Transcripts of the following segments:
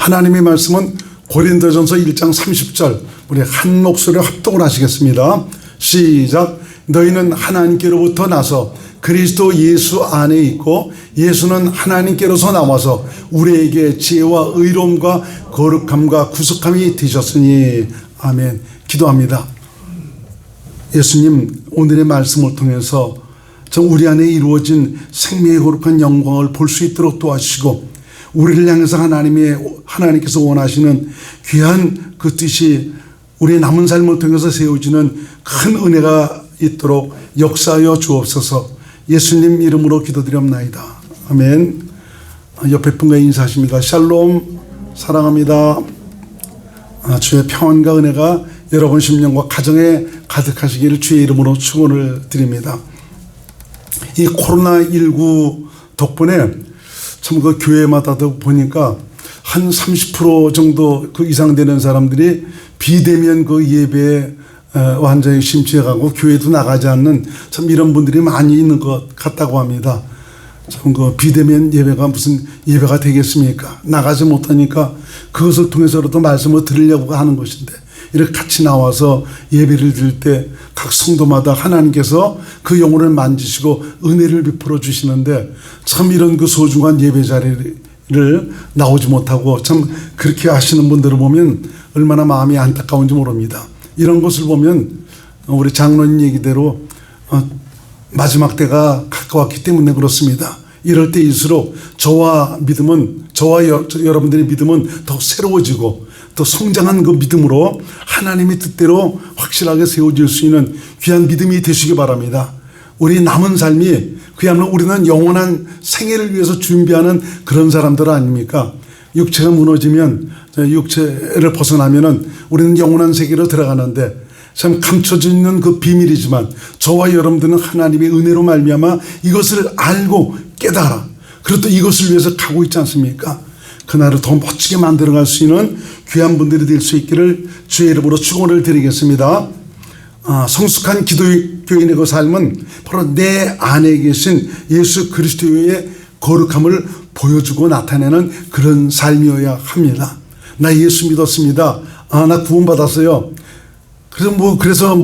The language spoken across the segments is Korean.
하나님의 말씀은 고린도전서 1장 30절 우리 한 목소리로 합독을 하시겠습니다. 시작. 너희는 하나님께로부터 나서 그리스도 예수 안에 있고 예수는 하나님께로서 나와서 우리에게 지혜와 의로움과 거룩함과 구속함이 되셨으니 아멘. 기도합니다. 예수님, 오늘의 말씀을 통해서 우리 안에 이루어진 생명의 거룩한 영광을 볼 수 있도록 도와주시고 우리를 향해서 하나님께서 원하시는 귀한 그 뜻이 우리의 남은 삶을 통해서 세워지는 큰 은혜가 있도록 역사하여 주옵소서. 예수님 이름으로 기도드립나이다. 아멘. 옆에 분과 인사하십니다. 샬롬, 사랑합니다. 주의 평안과 은혜가 여러분 심령과 가정에 가득하시기를 주의 이름으로 축원을 드립니다. 이 코로나19 덕분에 참 그 교회마다도 보니까 한 30% 정도 그 이상 되는 사람들이 비대면 그 예배에 완전히 심취해가고 교회도 나가지 않는 참 이런 분들이 많이 있는 것 같다고 합니다. 참 그 비대면 예배가 무슨 예배가 되겠습니까? 나가지 못하니까 그것을 통해서라도 말씀을 들으려고 하는 것인데 이렇게 같이 나와서 예배를 드릴 때 각 성도마다 하나님께서 그 영혼을 만지시고 은혜를 베풀어 주시는데 참 이런 그 소중한 예배 자리를 나오지 못하고 참 그렇게 하시는 분들을 보면 얼마나 마음이 안타까운지 모릅니다. 이런 것을 보면 우리 장로님 얘기대로 마지막 때가 가까웠기 때문에 그렇습니다. 이럴 때일수록 저와 여러분들의 믿음은 더 새로워지고 또 성장한 그 믿음으로 하나님의 뜻대로 확실하게 세워질 수 있는 귀한 믿음이 되시기 바랍니다. 우리 남은 삶이 그야말로 우리는 영원한 생애를 위해서 준비하는 그런 사람들 아닙니까? 육체가 무너지면 육체를 벗어나면은 우리는 영원한 세계로 들어가는데 참 감춰져 있는 그 비밀이지만 저와 여러분들은 하나님의 은혜로 말미암아 이것을 알고 깨달아 그리고 이것을 위해서 가고 있지 않습니까? 그날을 더 멋지게 만들어갈 수 있는 귀한 분들이 될 수 있기를 주의 이름으로 축원을 드리겠습니다. 성숙한 기독교인의 그 삶은 바로 내 안에 계신 예수 그리스도의 거룩함을 보여주고 나타내는 그런 삶이어야 합니다. 나 예수 믿었습니다. 나 구원받았어요. 그래서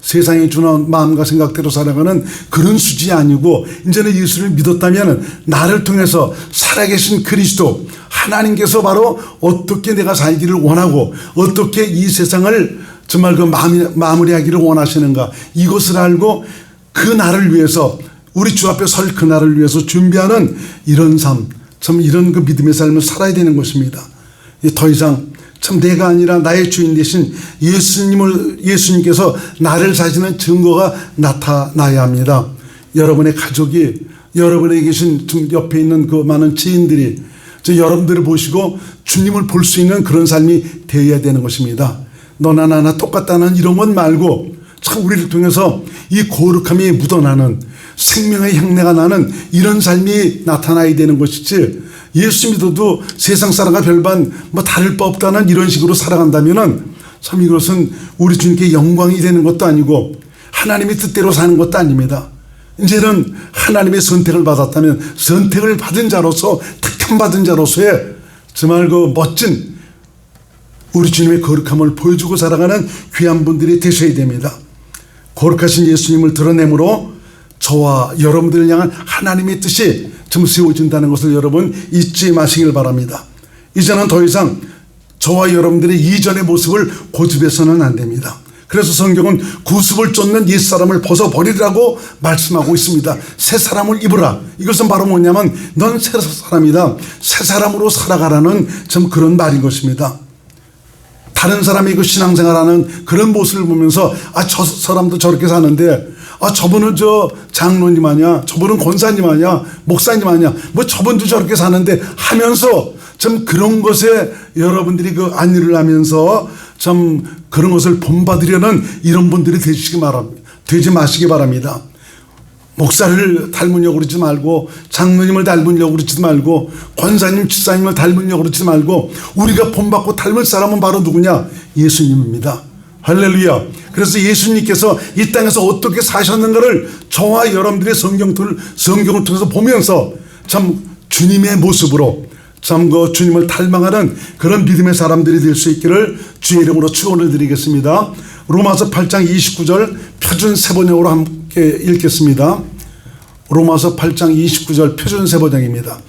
세상에 주는 마음과 생각대로 살아가는 그런 수준이 아니고 이제는 예수를 믿었다면 나를 통해서 살아계신 그리스도 하나님께서 바로 어떻게 내가 살기를 원하고 어떻게 이 세상을 정말 그 마무리하기를 원하시는가 이것을 알고 그 날을 위해서 우리 주 앞에 설 그 날을 위해서 준비하는 이런 삶, 참 이런 그 믿음의 삶을 살아야 되는 것입니다. 더 이상 참 내가 아니라 나의 주인 되신 예수님께서 나를 사시는 증거가 나타나야 합니다. 여러분의 가족이 여러분에 계신 옆에 있는 그 많은 지인들이 여러분들을 보시고 주님을 볼 수 있는 그런 삶이 되어야 되는 것입니다. 너나 나나 똑같다는 이런 것 말고 참 우리를 통해서 이 거룩함이 묻어나는 생명의 향내가 나는 이런 삶이 나타나야 되는 것이지 예수 믿어도 세상 사람과 별반 다를 바 없다는 이런 식으로 살아간다면은 참 이것은 우리 주님께 영광이 되는 것도 아니고 하나님의 뜻대로 사는 것도 아닙니다. 이제는 하나님의 선택을 받았다면 선택을 받은 자로서 택함 받은 자로서의 정말 그 멋진 우리 주님의 거룩함을 보여주고 살아가는 귀한 분들이 되셔야 됩니다. 거룩하신 예수님을 드러내므로 저와 여러분들을 향한 하나님의 뜻이 좀 세워진다는 것을 여러분 잊지 마시길 바랍니다. 이제는 더 이상 저와 여러분들의 이전의 모습을 고집해서는 안 됩니다. 그래서 성경은 구습을 쫓는 옛사람을 벗어버리라고 말씀하고 있습니다. 새 사람을 입으라. 이것은 바로 뭐냐면 넌 새 사람이다. 새 사람으로 살아가라는 좀 그런 말인 것입니다. 다른 사람이 그 신앙생활하는 그런 모습을 보면서 저 사람도 저렇게 사는데 저분은 장로님 아니야, 저분은 권사님 아니야, 목사님 아니야, 저분도 저렇게 사는데 하면서 참 그런 것에 여러분들이 그 안위를 하면서 참 그런 것을 본받으려는 이런 분들이 되지 마시기 바랍니다. 목사를 닮으려고 그러지 말고 장로님을 닮으려고 그러지 말고 권사님, 집사님을 닮으려고 그러지 말고 우리가 본받고 닮을 사람은 바로 누구냐? 예수님입니다. 할렐루야. 그래서 예수님께서 이 땅에서 어떻게 사셨는가를 저와 여러분들의 성경을 통해서 보면서 참 주님의 모습으로 참 그 주님을 닮아가는 그런 믿음의 사람들이 될 수 있기를 주의 이름으로 축원을 드리겠습니다. 로마서 8장 29절 표준 세번역으로 함께 읽겠습니다. 로마서 8장 29절 표준 세번역입니다.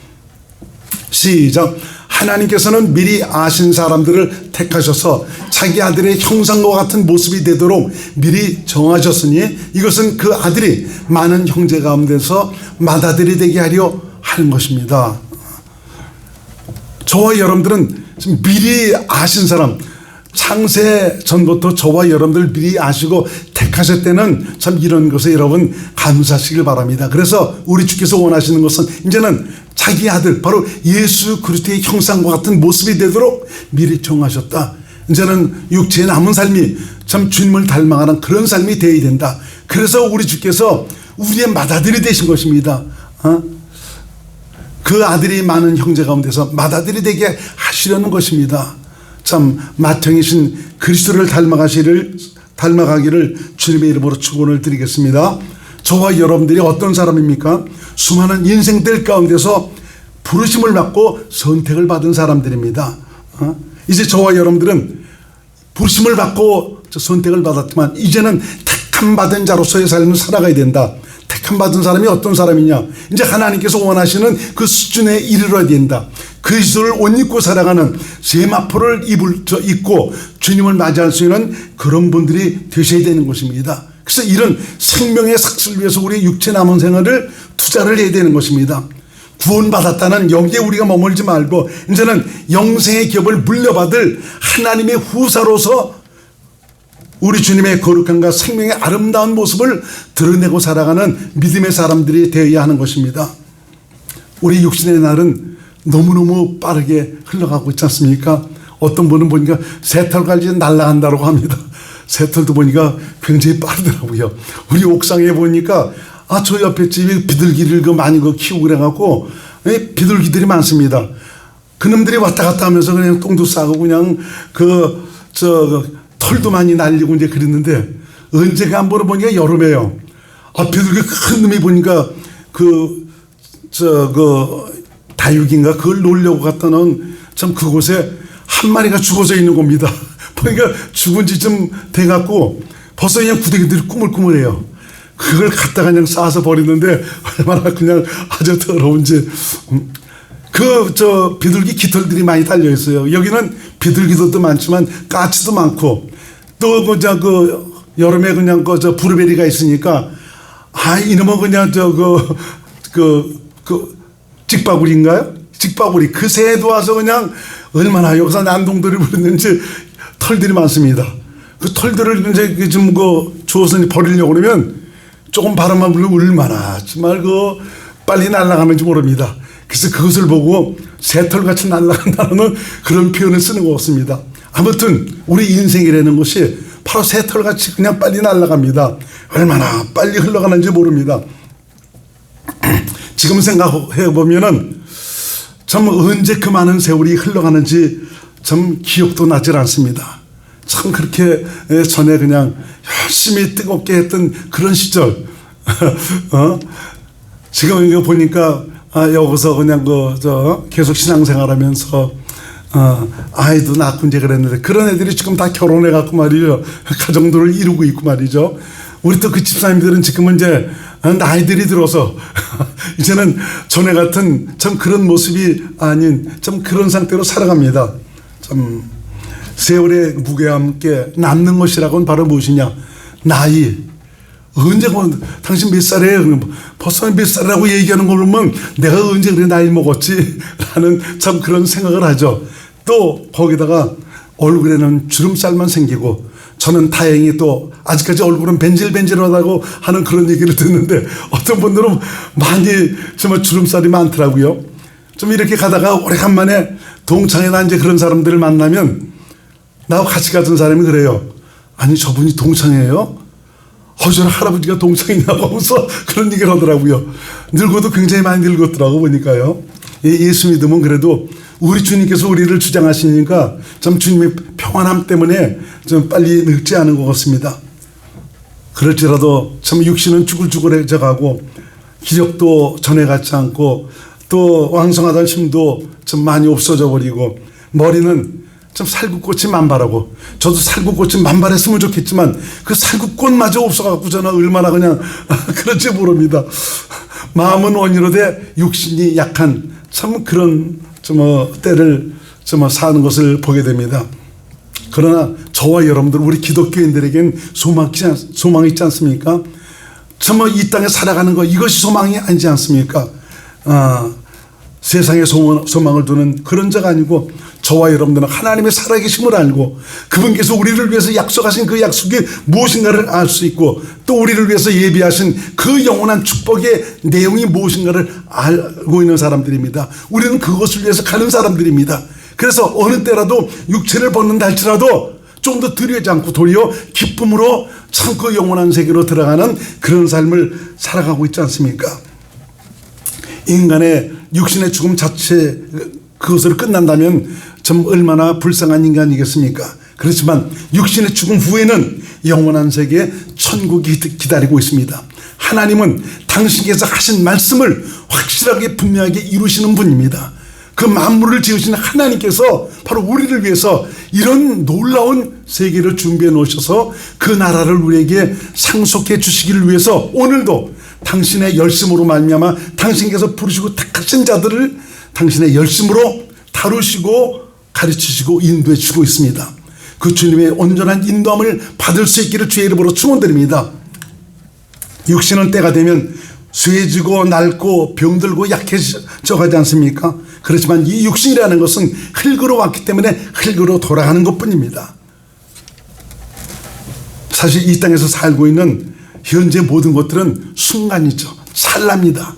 시작. 하나님께서는 미리 아신 사람들을 택하셔서 자기 아들의 형상과 같은 모습이 되도록 미리 정하셨으니 이것은 그 아들이 많은 형제 가운데서 맏아들이 되게 하려 하는 것입니다. 저와 여러분들은 미리 아신 사람, 창세 전부터 저와 여러분들 미리 아시고 택하셨다는 참 이런 것에 여러분 감사하시길 바랍니다. 그래서 우리 주께서 원하시는 것은 이제는 자기 아들 바로 예수 그리스도의 형상과 같은 모습이 되도록 미리 정하셨다. 이제는 육체에 남은 삶이 참 주님을 닮아가는 그런 삶이 되어야 된다. 그래서 우리 주께서 우리의 맏아들이 되신 것입니다. 그 아들이 많은 형제 가운데서 맏아들이 되게 하시려는 것입니다. 참 맏형이신 그리스도를 닮아가기를 주님의 이름으로 축원을 드리겠습니다. 저와 여러분들이 어떤 사람입니까? 수많은 인생들 가운데서 부르심을 받고 선택을 받은 사람들입니다. 이제 저와 여러분들은 부르심을 받고 선택을 받았지만 이제는 택함 받은 자로서의 삶을 살아가야 된다. 택함 받은 사람이 어떤 사람이냐? 이제 하나님께서 원하시는 그 수준에 이르러야 된다. 그리스도를 옷 입고 살아가는 세마포를 입고 주님을 맞이할 수 있는 그런 분들이 되셔야 되는 것입니다. 그래서 이런 생명의 삭슬을 위해서 우리 육체 남은 생활을 투자를 해야 되는 것입니다. 구원받았다는 여기에 우리가 머물지 말고 이제는 영생의 기업을 물려받을 하나님의 후사로서 우리 주님의 거룩함과 생명의 아름다운 모습을 드러내고 살아가는 믿음의 사람들이 되어야 하는 것입니다. 우리 육신의 날은 너무너무 빠르게 흘러가고 있지 않습니까? 어떤 분은 보니까 새털까지 날아간다고 합니다. 새털도 보니까 굉장히 빠르더라고요. 우리 옥상에 보니까 저 옆에 집에 비둘기를 많이 키우고 그래갖고 비둘기들이 많습니다. 그놈들이 왔다 갔다 하면서 그냥 똥도 싸고 그냥 털도 많이 날리고 이제 그랬는데 언제가 한 번을 보니까 여름에요. 비둘기 큰 놈이 보니까 다육인가 그걸 놀려고 갔다 놓은 참 그곳에 한 마리가 죽어져 있는 겁니다. 보니까 죽은 지 좀 돼갖고 벌써 그냥 구데기들이 꾸물꾸물해요. 그걸 갖다가 그냥 싸서 버리는데 얼마나 그냥 아주 더러운지. 비둘기 깃털들이 많이 달려 있어요. 여기는 비둘기도 많지만 까치도 많고 또 여름에 그냥 브루베리가 있으니까 이놈은 그냥 찍바구리인가요? 찍바구리 그 새도 와서 그냥 얼마나 여기서 난동들이 부르는지 털들이 많습니다. 그 털들을 이제 좀 주워서 버리려고 그러면 조금 바람만 불면 얼마나 정말 빨리 날아가는지 모릅니다. 그래서 그것을 보고 새털같이 날아간다는 그런 표현을 쓰는 것 같습니다. 아무튼 우리 인생이라는 것이 바로 새털같이 그냥 빨리 날아갑니다. 얼마나 빨리 흘러가는지 모릅니다. 지금 생각해 보면은 참 언제 그 많은 세월이 흘러가는지 참 기억도 나질 않습니다. 참 그렇게 전에 그냥 열심히 뜨겁게 했던 그런 시절. 지금 이거 보니까 여기서 그냥 계속 신앙생활하면서 아이도 낳고 이제 그랬는데 그런 애들이 지금 다 결혼해 갖고 말이죠. 가정들을 이루고 있고 말이죠. 우리 또 그 집사님들은 지금은 이제 나이들이 들어서 이제는 전에 같은 참 그런 모습이 아닌 참 그런 상태로 살아갑니다. 참 세월의 무게와 함께 남는 것이라고는 바로 무엇이냐? 나이. 언제 당신 몇 살이에요? 벌써 몇 살이라고 얘기하는 걸 보면 내가 언제 그래 나이 먹었지? 라는 참 그런 생각을 하죠. 또 거기다가 얼굴에는 주름살만 생기고 저는 다행히 또 아직까지 얼굴은 벤질벤질하다고 하는 그런 얘기를 듣는데 어떤 분들은 많이 정말 주름살이 많더라고요. 좀 이렇게 가다가 오래간만에 동창회나 이제 그런 사람들을 만나면 나하고 같이 갔던 사람이 그래요. 아니 저분이 동창회예요? 저는 할아버지가 동창이냐고 하면서 그런 얘기를 하더라고요. 늙어도 굉장히 많이 늙었더라고 보니까요. 예수 믿으면 그래도 우리 주님께서 우리를 주장하시니까 참 주님의 평안함 때문에 좀 빨리 늙지 않은 것 같습니다. 그럴지라도 참 육신은 쭈글쭈글해져 가고 기력도 전에 같지 않고 또 왕성하던 힘도 좀 많이 없어져 버리고 머리는 좀 살구꽃이 만발하고 저도 살구꽃이 만발했으면 좋겠지만 그 살구꽃마저 없어갖고 저는 얼마나 그냥 그런지 모릅니다. 마음은 원이로되 육신이 약한 참 그런 때를 사는 것을 보게 됩니다. 그러나 저와 여러분들 우리 기독교인들에겐 소망이 있지 않습니까? 이 땅에 살아가는 것 이것이 소망이 아니지 않습니까? 세상에 소망을 두는 그런 자가 아니고 저와 여러분들은 하나님의 살아계심을 알고 그분께서 우리를 위해서 약속하신 그 약속이 무엇인가를 알 수 있고 또 우리를 위해서 예비하신 그 영원한 축복의 내용이 무엇인가를 알고 있는 사람들입니다. 우리는 그것을 위해서 가는 사람들입니다. 그래서 어느 때라도 육체를 벗는다 할지라도 좀 더 두려워하지 않고 도리어 기쁨으로 참 그 영원한 세계로 들어가는 그런 삶을 살아가고 있지 않습니까? 인간의 육신의 죽음 자체 그것으로 끝난다면 참 얼마나 불쌍한 인간이겠습니까? 그렇지만 육신의 죽음 후에는 영원한 세계 천국이 기다리고 있습니다. 하나님은 당신께서 하신 말씀을 확실하게 분명하게 이루시는 분입니다. 그 만물을 지으신 하나님께서 바로 우리를 위해서 이런 놀라운 세계를 준비해 놓으셔서 그 나라를 우리에게 상속해 주시기를 위해서 오늘도 당신의 열심으로 말미암아 당신께서 부르시고 택하신 자들을 당신의 열심으로 다루시고 가르치시고 인도해 주고 있습니다. 그 주님의 온전한 인도함을 받을 수 있기를 주의 이름으로 축원드립니다. 육신은 때가 되면 쇠지고 낡고 병들고 약해져 가지 않습니까? 그렇지만 이 육신이라는 것은 흙으로 왔기 때문에 흙으로 돌아가는 것뿐입니다. 사실 이 땅에서 살고 있는 현재 모든 것들은 순간이죠. 찰나입니다.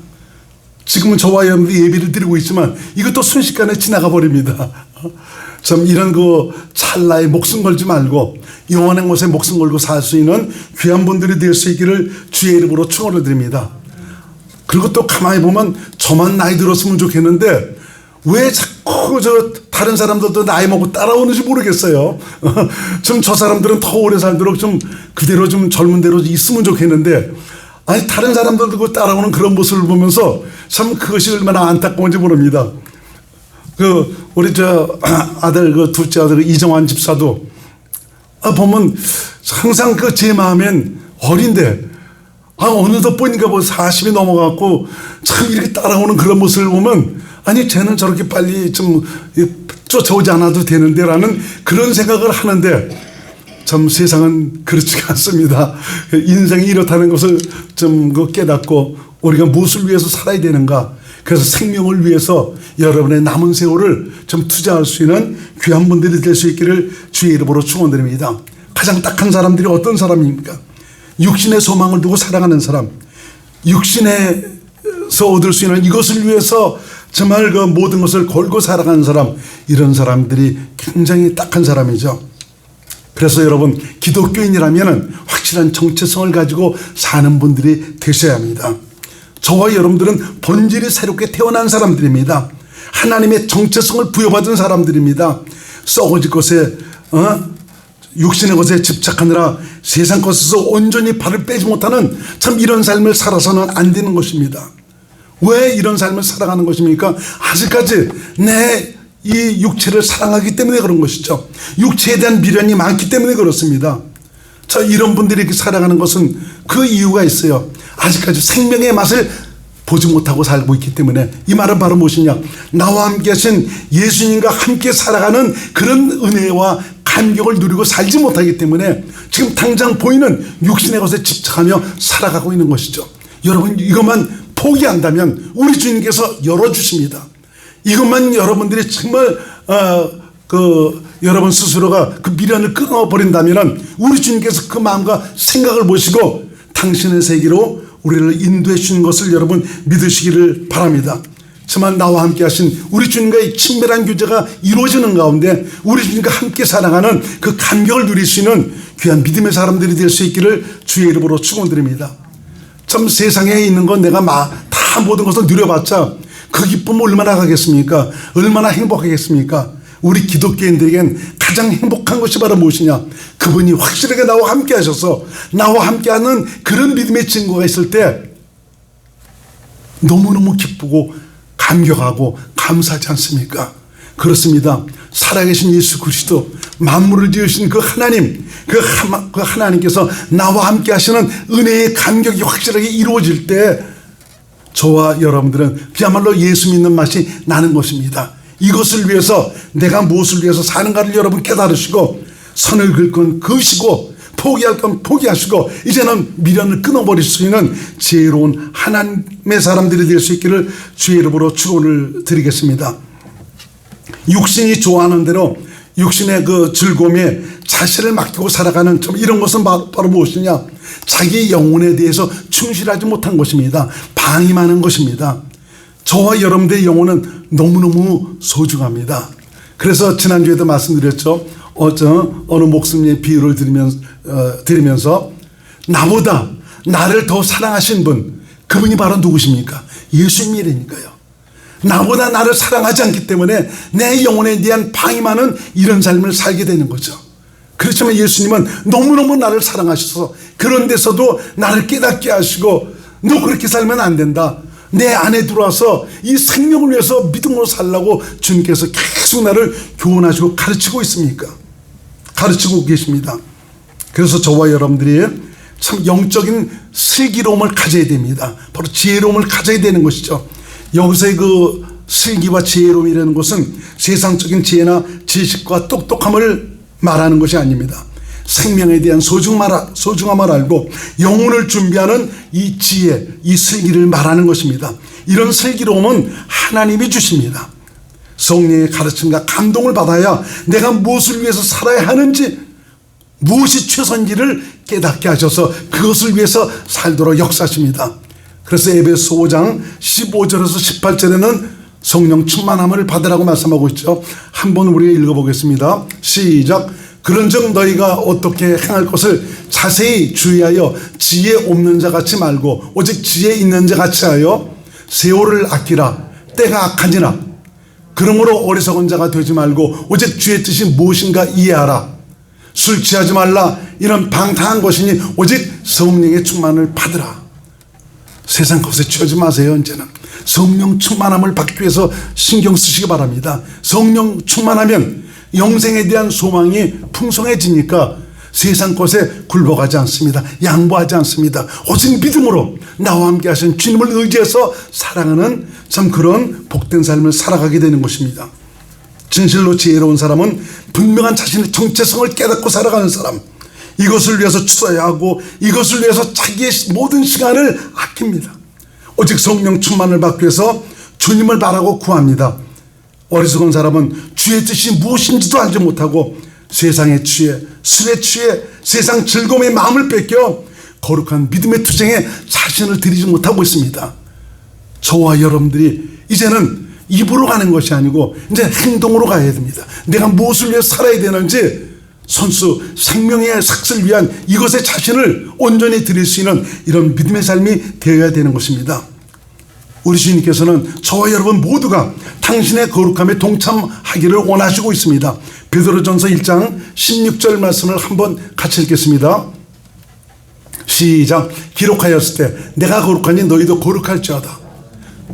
지금은 저와 여러분들이 예배를 드리고 있지만 이것도 순식간에 지나가 버립니다. 참 이런 찰나에 목숨 걸지 말고 영원한 곳에 목숨 걸고 살 수 있는 귀한 분들이 될 수 있기를 주의 이름으로 축원을 드립니다. 그리고 또 가만히 보면 저만 나이 들었으면 좋겠는데 왜 자꾸 다른 사람들도 나이 먹고 따라오는지 모르겠어요. 좀 저 사람들은 더 오래 살도록 좀 그대로 좀 젊은 대로 있으면 좋겠는데 아니 다른 사람들도 따라오는 그런 모습을 보면서 참 그것이 얼마나 안타까운지 모릅니다. 우리 아들 둘째 아들 이정환 집사도 보면 항상 제 마음엔 어린데 어느덧 보니까 40이 넘어갔고 참 이렇게 따라오는 그런 모습을 보면 아니 쟤는 저렇게 빨리 좀 쫓아오지 않아도 되는데 라는 그런 생각을 하는데 참 세상은 그렇지가 않습니다. 인생이 이렇다는 것을 좀 깨닫고 우리가 무엇을 위해서 살아야 되는가, 그래서 생명을 위해서 여러분의 남은 세월을 좀 투자할 수 있는 귀한 분들이 될 수 있기를 주의 이름으로 축원드립니다. 가장 딱한 사람들이 어떤 사람입니까? 육신의 소망을 두고 살아가는 사람, 육신에서 얻을 수 있는 이것을 위해서 정말 모든 것을 걸고 살아가는 사람, 이런 사람들이 굉장히 딱한 사람이죠. 그래서 여러분 기독교인이라면 확실한 정체성을 가지고 사는 분들이 되셔야 합니다. 저와 여러분들은 본질이 새롭게 태어난 사람들입니다. 하나님의 정체성을 부여받은 사람들입니다. 썩어질 것에 육신의 것에 집착하느라 세상 것에서 온전히 발을 빼지 못하는 참 이런 삶을 살아서는 안 되는 것입니다. 왜 이런 삶을 살아가는 것입니까? 아직까지 내 이 육체를 사랑하기 때문에 그런 것이죠. 육체에 대한 미련이 많기 때문에 그렇습니다. 이런 분들이 이렇게 살아가는 것은 그 이유가 있어요. 아직까지 생명의 맛을 보지 못하고 살고 있기 때문에. 이 말은 바로 무엇이냐, 나와 함께 하신 예수님과 함께 살아가는 그런 은혜와 감격을 누리고 살지 못하기 때문에 지금 당장 보이는 육신의 것에 집착하며 살아가고 있는 것이죠. 여러분 이것만 포기한다면 우리 주님께서 열어주십니다. 이것만 여러분들이 정말 여러분 스스로가 그 미련을 끊어버린다면 우리 주님께서 그 마음과 생각을 보시고 당신의 세계로 우리를 인도해 주시는 것을 여러분 믿으시기를 바랍니다. 정말 나와 함께 하신 우리 주님과의 친밀한 교제가 이루어지는 가운데 우리 주님과 함께 살아가는 그 감격을 누릴 수 있는 귀한 믿음의 사람들이 될 수 있기를 주의 이름으로 축원드립니다. 참 세상에 있는 건 내가 다 모든 것을 누려봤자 그 기쁨 얼마나 가겠습니까? 얼마나 행복하겠습니까? 우리 기독교인들에겐 가장 행복한 것이 바로 무엇이냐? 그분이 확실하게 나와 함께 하셔서 나와 함께하는 그런 믿음의 증거가 있을 때 너무너무 기쁘고 감격하고 감사하지 않습니까? 그렇습니다. 살아계신 예수 그리스도, 만물을 지으신 그 하나님, 그 하나님께서 나와 함께 하시는 은혜의 감격이 확실하게 이루어질 때 저와 여러분들은 그야말로 예수 믿는 맛이 나는 것입니다. 이것을 위해서 내가 무엇을 위해서 사는가를 여러분 깨달으시고, 선을 긁건 그으시고 포기할 건 포기하시고 이제는 미련을 끊어버릴 수 있는 지혜로운 하나님의 사람들이 될 수 있기를 주의 이름으로 축원을 드리겠습니다. 육신이 좋아하는 대로 육신의 그 즐거움에 자신을 맡기고 살아가는 이런 것은 바로 무엇이냐? 자기 영혼에 대해서 충실하지 못한 것입니다. 방임하는 것입니다. 저와 여러분들의 영혼은 너무너무 소중합니다. 그래서 지난주에도 말씀드렸죠. 어느 목사님의 비유를 드리면서 나보다 나를 더 사랑하신 분, 그분이 바로 누구십니까? 예수님이라니까요. 나보다 나를 사랑하지 않기 때문에 내 영혼에 대한 방임하는 이런 삶을 살게 되는 거죠. 그렇지만 예수님은 너무너무 나를 사랑하셔서 그런 데서도 나를 깨닫게 하시고, 너 그렇게 살면 안 된다, 내 안에 들어와서 이 생명을 위해서 믿음으로 살라고 주님께서 계속 나를 교훈하시고 가르치고 있습니까? 가르치고 계십니다. 그래서 저와 여러분들이 참 영적인 슬기로움을 가져야 됩니다. 바로 지혜로움을 가져야 되는 것이죠. 여기서의 그 슬기와 지혜로움이라는 것은 세상적인 지혜나 지식과 똑똑함을 말하는 것이 아닙니다. 생명에 대한 소중함을 알고 영혼을 준비하는 이 지혜, 이 슬기를 말하는 것입니다. 이런 슬기로움은 하나님이 주십니다. 성령의 가르침과 감동을 받아야 내가 무엇을 위해서 살아야 하는지, 무엇이 최선지를 깨닫게 하셔서 그것을 위해서 살도록 역사하십니다. 그래서 에베소 5장 15절에서 18절에는 성령 충만함을 받으라고 말씀하고 있죠. 한번 우리가 읽어보겠습니다. 시작. 그런즉 너희가 어떻게 행할 것을 자세히 주의하여 지혜 없는 자 같이 말고 오직 지혜 있는 자 같이 하여 세월을 아끼라. 때가 악하니라. 그러므로 어리석은 자가 되지 말고 오직 주의 뜻이 무엇인가 이해하라. 술 취하지 말라. 이런 방탕한 것이니 오직 성령의 충만을 받으라. 세상 것에 취하지 마세요. 이제는 성령 충만함을 받기 위해서 신경 쓰시기 바랍니다. 성령 충만하면 영생에 대한 소망이 풍성해지니까 세상 것에 굴복하지 않습니다. 양보하지 않습니다. 오직 믿음으로 나와 함께 하신 주님을 의지해서 살아가는 참 그런 복된 삶을 살아가게 되는 것입니다. 진실로 지혜로운 사람은 분명한 자신의 정체성을 깨닫고 살아가는 사람, 이것을 위해서 추서야 하고 이것을 위해서 자기의 모든 시간을 아낍니다. 오직 성령 충만을 받기 위해서 주님을 바라고 구합니다. 어리석은 사람은 주의 뜻이 무엇인지도 알지 못하고 세상에 취해, 술에 취해 세상 즐거움에 마음을 뺏겨 거룩한 믿음의 투쟁에 자신을 들이지 못하고 있습니다. 저와 여러분들이 이제는 입으로 가는 것이 아니고 이제 행동으로 가야 됩니다. 내가 무엇을 위해 살아야 되는지 선수 생명의 삭을 위한 이것에 자신을 온전히 드릴 수 있는 이런 믿음의 삶이 되어야 되는 것입니다. 우리 주님께서는 저와 여러분 모두가 당신의 거룩함에 동참하기를 원하시고 있습니다. 베드로전서 1장 16절 말씀을 한번 같이 읽겠습니다. 시작. 기록하였을 때 내가 거룩하니 너희도 거룩할지어다.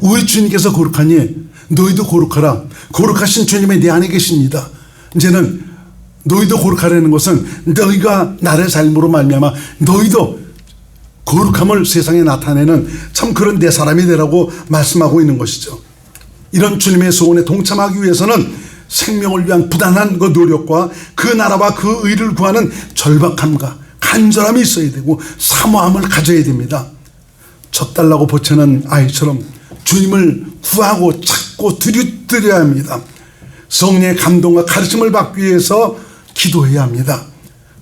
우리 주님께서 거룩하니 너희도 거룩하라. 거룩하신 주님이 내 안에 계십니다. 이제는 너희도 거룩하라는 것은 너희가 나를 삶으로 말미암아 너희도 거룩함을 세상에 나타내는 참 그런 내 사람이 되라고 말씀하고 있는 것이죠. 이런 주님의 소원에 동참하기 위해서는 생명을 위한 부단한 그 노력과 그 나라와 그 의를 구하는 절박함과 간절함이 있어야 되고 사모함을 가져야 됩니다. 젖달라고 보채는 아이처럼 주님을 구하고 찾고 드려야 합니다. 성령의 감동과 가르침을 받기 위해서 기도해야 합니다.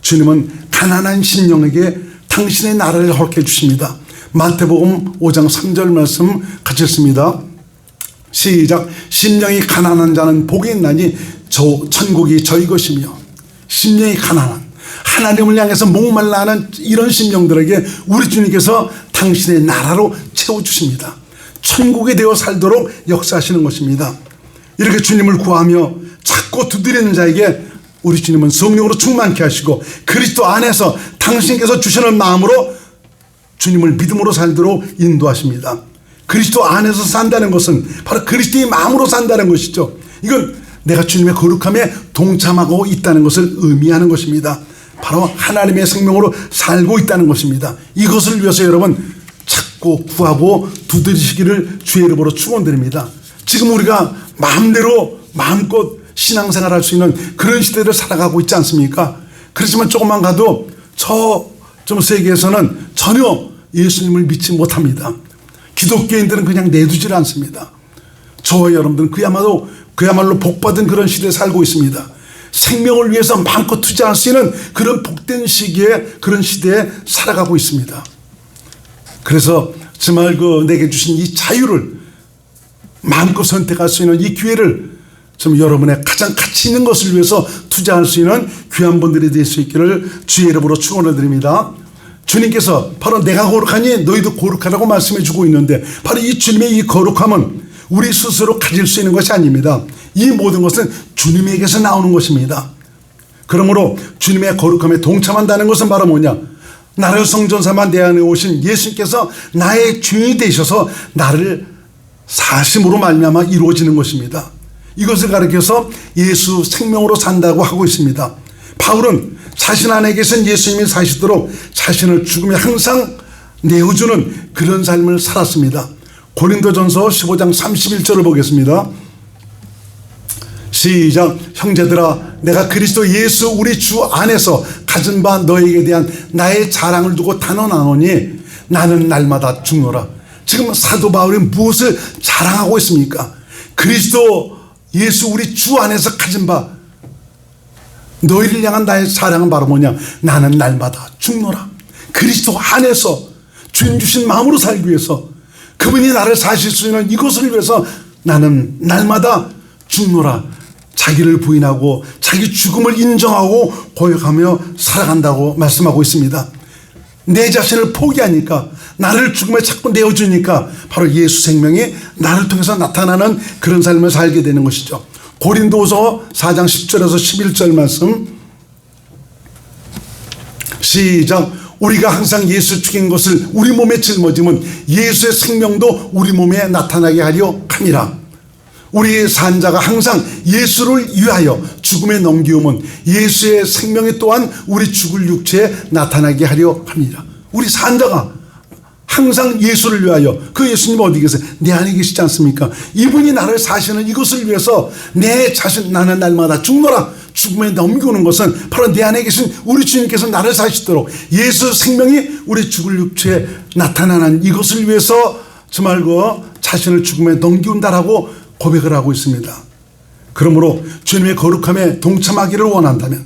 주님은 가난한 심령에게 당신의 나라를 허락해 주십니다. 마태복음 5장 3절 말씀 같이 읽습니다. 시작. 심령이 가난한 자는 복이 있나니 천국이 저희 것이며. 심령이 가난한, 하나님을 향해서 목말라 하는 이런 심령들에게 우리 주님께서 당신의 나라로 채워주십니다. 천국에 되어 살도록 역사하시는 것입니다. 이렇게 주님을 구하며 찾고 두드리는 자에게 우리 주님은 성령으로 충만케 하시고 그리스도 안에서 당신께서 주시는 마음으로 주님을 믿음으로 살도록 인도하십니다. 그리스도 안에서 산다는 것은 바로 그리스도의 마음으로 산다는 것이죠. 이건 내가 주님의 거룩함에 동참하고 있다는 것을 의미하는 것입니다. 바로 하나님의 생명으로 살고 있다는 것입니다. 이것을 위해서 여러분 찾고 구하고 두드리시기를 주의 이름으로 축원드립니다. 지금 우리가 마음껏 신앙생활할 수 있는 그런 시대를 살아가고 있지 않습니까? 그렇지만 조금만 가도 좀 세계에서는 전혀 예수님을 믿지 못합니다. 기독교인들은 그냥 내두질 않습니다. 저와 여러분들은 그야말로 복받은 그런 시대에 살고 있습니다. 생명을 위해서 마음껏 투자할 수 있는 그런 복된 그런 시대에 살아가고 있습니다. 그래서 정말 내게 주신 이 자유를 마음껏 선택할 수 있는 이 기회를 좀 여러분의 가장 가치 있는 것을 위해서 투자할 수 있는 귀한 분들이 될 수 있기를 주의 이름으로 축원을 드립니다. 주님께서 바로 내가 거룩하니 너희도 거룩하라고 말씀해 주고 있는데 바로 이 주님의 이 거룩함은 우리 스스로 가질 수 있는 것이 아닙니다. 이 모든 것은 주님에게서 나오는 것입니다. 그러므로 주님의 거룩함에 동참한다는 것은 바로 뭐냐? 나를 성전삼아 내 안에 오신 예수님께서 나의 주인이 되셔서 나를 사심으로 말미암아 이루어지는 것입니다. 이것을 가리켜서 예수 생명으로 산다고 하고 있습니다. 바울은 자신 안에 계신 예수님이 사시도록 자신을 죽음에 항상 내어주는 그런 삶을 살았습니다. 고린도전서 15장 31절을 보겠습니다. 시작. 형제들아 내가 그리스도 예수 우리 주 안에서 가진 바 너에게 대한 나의 자랑을 두고 단언하노니 나는 날마다 죽노라. 지금 사도 바울이 무엇을 자랑하고 있습니까? 그리스도 예수 우리 주 안에서 가진 바 너희를 향한 나의 자랑은 바로 뭐냐? 나는 날마다 죽노라. 그리스도 안에서 주님 주신 마음으로 살기 위해서 그분이 나를 사실 수 있는 이것을 위해서 나는 날마다 죽노라. 자기를 부인하고 자기 죽음을 인정하고 고백하며 살아간다고 말씀하고 있습니다. 내 자신을 포기하니까 나를 죽음에 자꾸 내어주니까 바로 예수 생명이 나를 통해서 나타나는 그런 삶을 살게 되는 것이죠. 고린도서 4장 10절에서 11절 말씀 시작. 우리가 항상 예수 죽인 것을 우리 몸에 짊어짐은 예수의 생명도 우리 몸에 나타나게 하려 함이라. 우리 산자가 항상 예수를 위하여 죽음에 넘기움은 예수의 생명이 또한 우리 죽을 육체에 나타나게 하려 합니다. 우리 산자가 항상 예수를 위하여, 그 예수님 어디 계세요? 내 안에 계시지 않습니까? 이분이 나를 사시는 이것을 위해서 내 자신 나는 날마다 죽노라. 죽음에 넘기는 것은 바로 내 안에 계신 우리 주님께서 나를 사시도록 예수 생명이 우리 죽을 육체에 나타나는 이것을 위해서 정말 자신을 죽음에 넘기운다라고 고백을 하고 있습니다. 그러므로 주님의 거룩함에 동참하기를 원한다면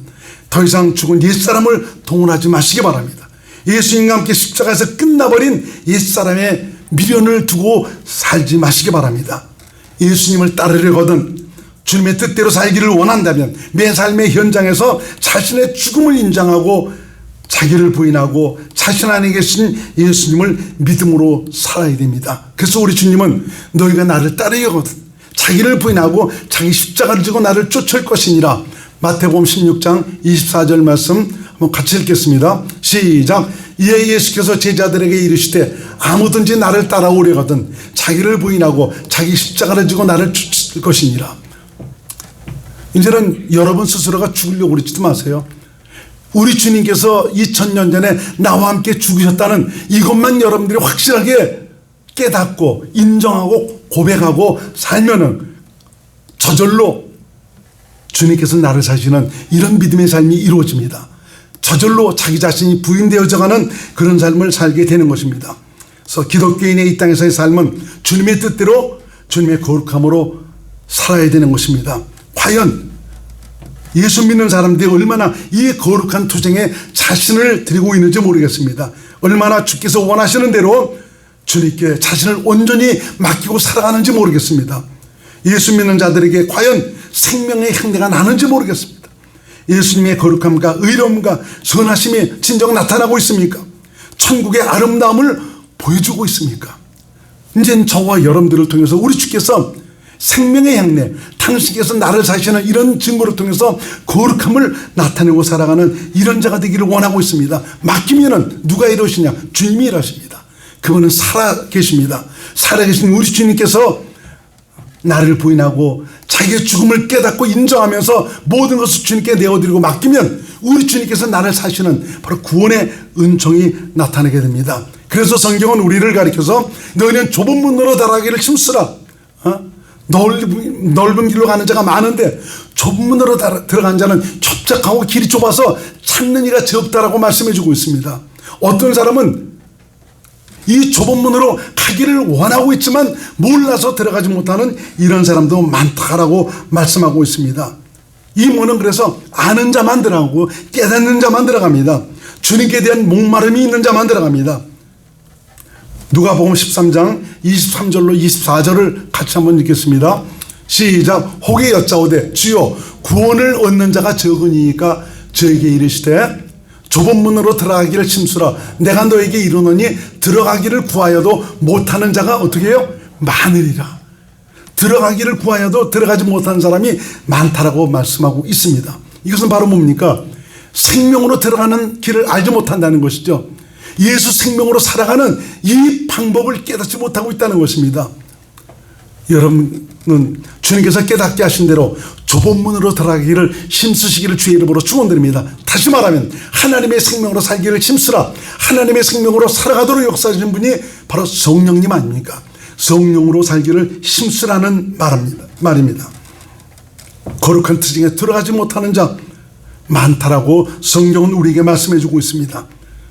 더 이상 죽은 옛사람을 동원하지 마시기 바랍니다. 예수님과 함께 십자가에서 끝나버린 옛사람의 미련을 두고 살지 마시기 바랍니다. 예수님을 따르려거든 주님의 뜻대로 살기를 원한다면 내 삶의 현장에서 자신의 죽음을 인정하고 자기를 부인하고 자신 안에 계신 예수님을 믿음으로 살아야 됩니다. 그래서 우리 주님은 너희가 나를 따르려거든 자기를 부인하고 자기 십자가를 지고 나를 쫓을 것이니라. 마태복음 16장 24절 말씀 한번 같이 읽겠습니다. 시작. 이에 예수께서 제자들에게 이르시되 아무든지 나를 따라오려거든 자기를 부인하고 자기 십자가를 지고 나를 쫓을 것이니라. 이제는 여러분 스스로가 죽으려고 그러지도 마세요. 우리 주님께서 2000년 전에 나와 함께 죽으셨다는 이것만 여러분들이 확실하게 깨닫고 인정하고 고백하고 살면은 저절로 주님께서 나를 사시는 이런 믿음의 삶이 이루어집니다. 저절로 자기 자신이 부인되어져가는 그런 삶을 살게 되는 것입니다. 그래서 기독교인의 이 땅에서의 삶은 주님의 뜻대로 주님의 거룩함으로 살아야 되는 것입니다. 과연 예수 믿는 사람들이 얼마나 이 거룩한 투쟁에 자신을 드리고 있는지 모르겠습니다. 얼마나 주께서 원하시는 대로 주님께 자신을 온전히 맡기고 살아가는지 모르겠습니다. 예수 믿는 자들에게 과연 생명의 향내가 나는지 모르겠습니다. 예수님의 거룩함과 의로움과 선하심이 진정 나타나고 있습니까? 천국의 아름다움을 보여주고 있습니까? 이제는 저와 여러분들을 통해서 우리 주께서 생명의 향내, 당신께서 나를 사시는 이런 증거를 통해서 거룩함을 나타내고 살아가는 이런 자가 되기를 원하고 있습니다. 맡기면은 누가 이러시냐? 주님이 이러십니다. 그분은 살아 계십니다. 살아계신 우리 주님께서 나를 부인하고 자기의 죽음을 깨닫고 인정하면서 모든 것을 주님께 내어드리고 맡기면 우리 주님께서 나를 사시는 바로 구원의 은총이 나타나게 됩니다. 그래서 성경은 우리를 가리켜서 너희는 좁은 문으로 들어가기를 힘쓰라. 넓은 길로 가는 자가 많은데 좁은 문으로 들어간 자는 좁작하고 길이 좁아서 찾는 이가 적다라고 말씀해 주고 있습니다. 어떤 사람은 이 좁은 문으로 가기를 원하고 있지만 몰라서 들어가지 못하는 이런 사람도 많다라고 말씀하고 있습니다. 이 문은 그래서 아는 자만 들어가고 깨닫는 자만 들어갑니다. 주님께 대한 목마름이 있는 자만 들어갑니다. 누가복음 13장 23절로 24절을 같이 한번 읽겠습니다. 시작. 혹에 여짜오되 주여 구원을 얻는 자가 적으니까 저에게 이르시되 좁은 문으로 들어가기를 힘쓰라. 내가 너에게 이르노니 들어가기를 구하여도 못하는 자가 어떻게 해요? 많으리라. 들어가기를 구하여도 들어가지 못하는 사람이 많다라고 말씀하고 있습니다. 이것은 바로 뭡니까? 생명으로 들어가는 길을 알지 못한다는 것이죠. 예수 생명으로 살아가는 이 방법을 깨닫지 못하고 있다는 것입니다. 여러분은 주님께서 깨닫게 하신 대로 좁은 문으로 들어가기를 힘쓰시기를 주의 이름으로 축원드립니다. 다시 말하면 하나님의 생명으로 살기를 힘쓰라. 하나님의 생명으로 살아가도록 역사하시는 분이 바로 성령님 아닙니까? 성령으로 살기를 힘쓰라는 말입니다. 거룩한 특징에 들어가지 못하는 자 많다라고 성경은 우리에게 말씀해 주고 있습니다.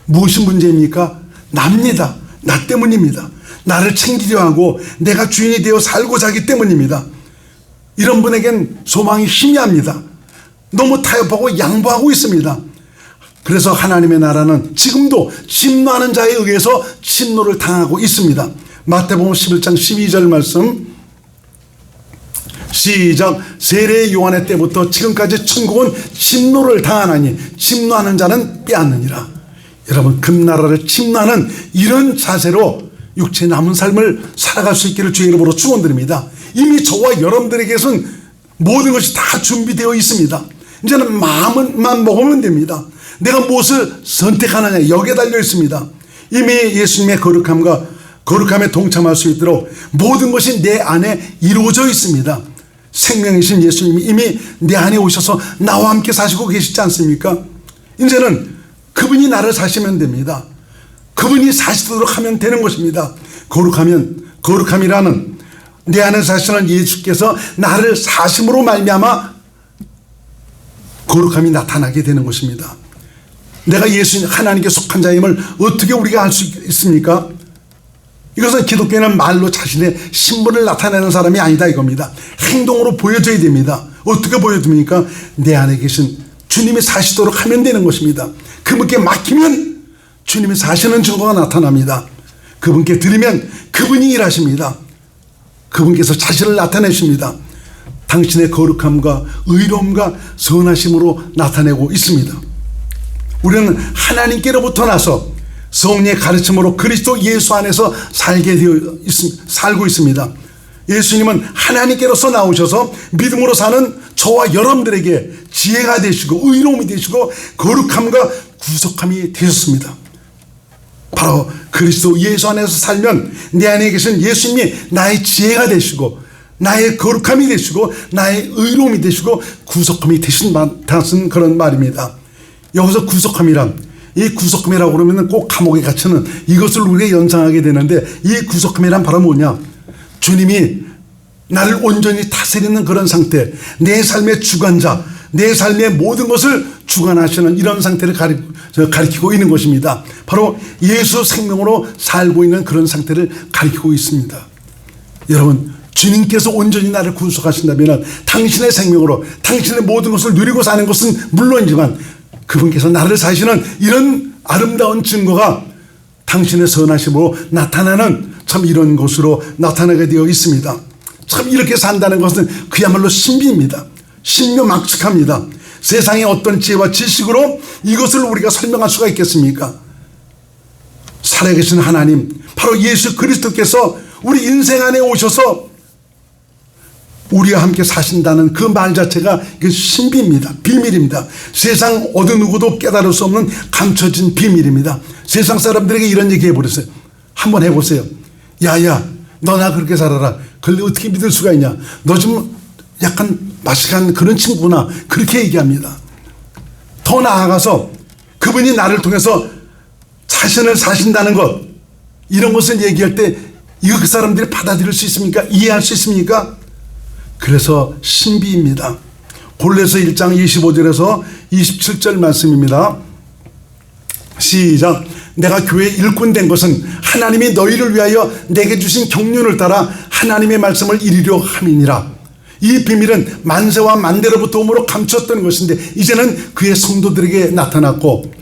무엇이 문제입니까? 납니다. 나 때문입니다. 나를 챙기려 하고 내가 주인이 되어 살고자 하기 때문입니다. 이런 분에겐 소망이 희미합니다. 너무 타협하고 양보하고 있습니다. 그래서 하나님의 나라는 지금도 침노하는 자에 의해서 침노를 당하고 있습니다. 마태복음 11장 12절 말씀 시작. 세례 요한의 때부터 지금까지 천국은 침노를 당하나니 침노하는 자는 빼앗느니라. 여러분 금나라를 침노하는 이런 자세로 육체의 남은 삶을 살아갈 수 있기를 주의 이름으로 축원드립니다. 이미 저와 여러분들에게선 모든 것이 다 준비되어 있습니다. 이제는 마음만 먹으면 됩니다. 내가 무엇을 선택하느냐 여기에 달려 있습니다. 이미 예수님의 거룩함에 동참할 수 있도록 모든 것이 내 안에 이루어져 있습니다. 생명이신 예수님이 이미 내 안에 오셔서 나와 함께 사시고 계시지 않습니까? 이제는 그분이 나를 사시면 됩니다. 그분이 사시도록 하면 되는 것입니다. 거룩함이라는 내 안에 사시는 예수께서 나를 사심으로 말미암아 거룩함이 나타나게 되는 것입니다. 내가 예수님 하나님께 속한 자임을 어떻게 우리가 알 수 있습니까? 이것은 기독교는 말로 자신의 신분을 나타내는 사람이 아니다 이겁니다. 행동으로 보여줘야 됩니다. 어떻게 보여줍니까? 내 안에 계신 주님이 사시도록 하면 되는 것입니다. 그분께 맡기면 주님이 사시는 증거가 나타납니다. 그분께 드리면 그분이 일하십니다. 그분께서 자신을 나타내십니다. 당신의 거룩함과 의로움과 선하심으로 나타내고 있습니다. 우리는 하나님께로부터 나서 성령의 가르침으로 그리스도 예수 안에서 살고 있습니다. 예수님은 하나님께로서 나오셔서 믿음으로 사는 저와 여러분들에게 지혜가 되시고 의로움이 되시고 거룩함과 구속함이 되셨습니다. 바로 그리스도 예수 안에서 살면 내 안에 계신 예수님이 나의 지혜가 되시고 나의 거룩함이 되시고 나의 의로움이 되시고 구속함이 되신 그런 말입니다. 여기서 구속함이란 이 구속함이라고 그러면 꼭 감옥에 갇히는 이것을 우리가 연상하게 되는데 이 구속함이란 바로 뭐냐? 주님이 나를 온전히 다스리는 그런 상태, 내 삶의 주관자, 내 삶의 모든 것을 주관하시는 이런 상태를 가리키고 있는 것입니다. 바로 예수 생명으로 살고 있는 그런 상태를 가리키고 있습니다. 여러분 주님께서 온전히 나를 구속하신다면 당신의 생명으로 당신의 모든 것을 누리고 사는 것은 물론이지만 그분께서 나를 사시는 이런 아름다운 증거가 당신의 선하심으로 나타나는 참 이런 것으로 나타나게 되어 있습니다. 참 이렇게 산다는 것은 그야말로 신비입니다. 신묘막측합니다. 세상의 어떤 지혜와 지식으로 이것을 우리가 설명할 수가 있겠습니까? 살아계신 하나님 바로 예수 그리스도께서 우리 인생 안에 오셔서 우리와 함께 사신다는 그 말 자체가 신비입니다. 비밀입니다. 세상 어느 누구도 깨달을 수 없는 감춰진 비밀입니다. 세상 사람들에게 이런 얘기 해버렸어요. 한번 해보세요. 야야 너나 그렇게 살아라. 그걸 어떻게 믿을 수가 있냐. 너 좀 약간 마식한 그런 친구구나. 그렇게 얘기합니다. 더 나아가서 그분이 나를 통해서 자신을 사신다는 것, 이런 것을 얘기할 때 이거 그 사람들이 받아들일 수 있습니까? 이해할 수 있습니까? 그래서 신비입니다. 골로새 1장 25절에서 27절 말씀입니다. 시작. 내가 교회의 일꾼 된 것은 하나님이 너희를 위하여 내게 주신 경륜을 따라 하나님의 말씀을 이루려 함이니라. 이 비밀은 만세와 만대로부터 오므로 감췄던 것인데 이제는 그의 성도들에게 나타났고,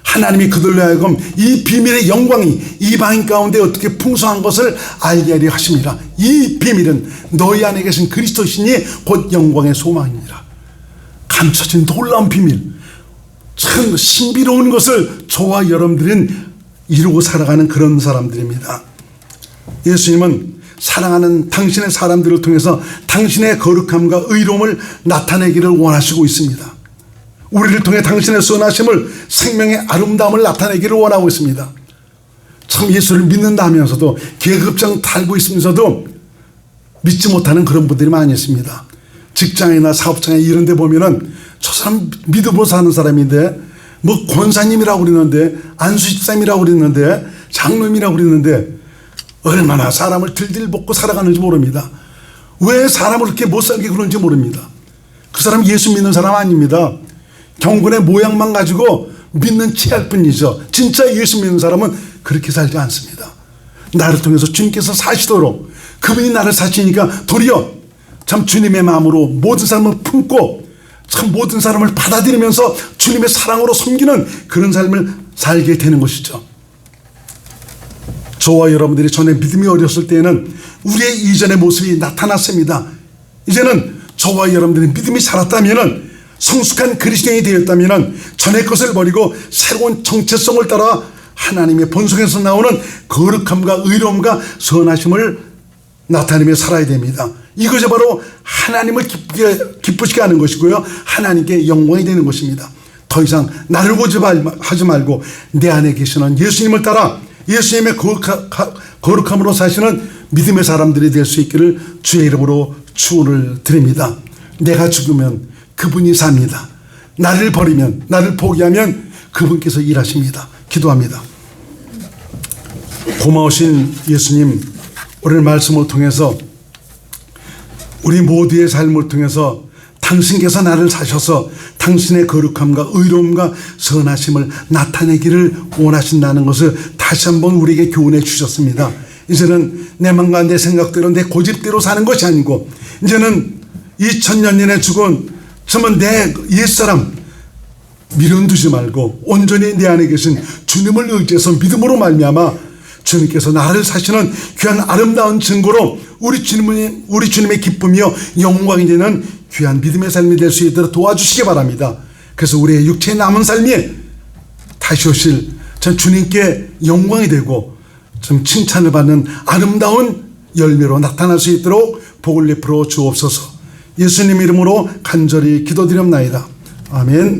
하나님이 그들로 하여금 이 비밀의 영광이 이방인 가운데 어떻게 풍성한 것을 알게 하려 하심이라. 이 비밀은 너희 안에 계신 그리스도시니 곧 영광의 소망이니라. 감춰진 놀라운 비밀, 참 신비로운 것을 저와 여러분들은 이루고 살아가는 그런 사람들입니다. 예수님은 사랑하는 당신의 사람들을 통해서 당신의 거룩함과 의로움을 나타내기를 원하시고 있습니다. 우리를 통해 당신의 선하심을, 생명의 아름다움을 나타내기를 원하고 있습니다. 참 예수를 믿는다 하면서도 계급장 달고 있으면서도 믿지 못하는 그런 분들이 많이 있습니다. 직장이나 사업장에 이런 데 보면은 저 사람 믿음으로 사는 사람인데 뭐 권사님이라고 그러는데, 안수집사님이라고 그러는데, 장로님이라고 그러는데 얼마나 사람을 들들 볶고 살아가는지 모릅니다. 왜 사람을 그렇게 못 살게 그런지 모릅니다. 그 사람 예수 믿는 사람 아닙니다. 경건의 모양만 가지고 믿는 체할 뿐이죠. 진짜 예수 믿는 사람은 그렇게 살지 않습니다. 나를 통해서 주님께서 사시도록, 그분이 나를 사시니까 도리어 참 주님의 마음으로 모든 사람을 품고 참 모든 사람을 받아들이면서 주님의 사랑으로 섬기는 그런 삶을 살게 되는 것이죠. 저와 여러분들이 전에 믿음이 어렸을 때에는 우리의 이전의 모습이 나타났습니다. 이제는 저와 여러분들이 믿음이 자랐다면, 성숙한 그리스도인이 되었다면 전의 것을 버리고 새로운 정체성을 따라 하나님의 본성에서 나오는 거룩함과 의로움과 선하심을 나타내며 살아야 됩니다. 이것이 바로 하나님을 기쁘시게 하는 것이고요, 하나님께 영광이 되는 것입니다. 더 이상 나를 고집하지 말고 내 안에 계시는 예수님을 따라 예수님의 거룩함으로 사시는 믿음의 사람들이 될 수 있기를 주의 이름으로 축원을 드립니다. 내가 죽으면 그분이 삽니다. 나를 버리면, 나를 포기하면 그분께서 일하십니다. 기도합니다. 고마우신 예수님, 오늘 말씀을 통해서 우리 모두의 삶을 통해서 당신께서 나를 사셔서 당신의 거룩함과 의로움과 선하심을 나타내기를 원하신다는 것을 다시 한번 우리에게 교훈해 주셨습니다. 이제는 내 마음과 내 생각대로, 내 고집대로 사는 것이 아니고, 이제는 2000년 전에 죽은 정말 내 옛사람 미련두지 말고 온전히 내 안에 계신 주님을 의지해서 믿음으로 말미암아 주님께서 나를 사시는 귀한 아름다운 증거로 우리 주님의 기쁨이요 영광이 되는 귀한 믿음의 삶이 될 수 있도록 도와주시기 바랍니다. 그래서 우리의 육체의 남은 삶이 다시 오실 전 주님께 영광이 되고 좀 칭찬을 받는 아름다운 열매로 나타날 수 있도록 복을 베풀어 주옵소서. 예수님 이름으로 간절히 기도드립나이다. 아멘.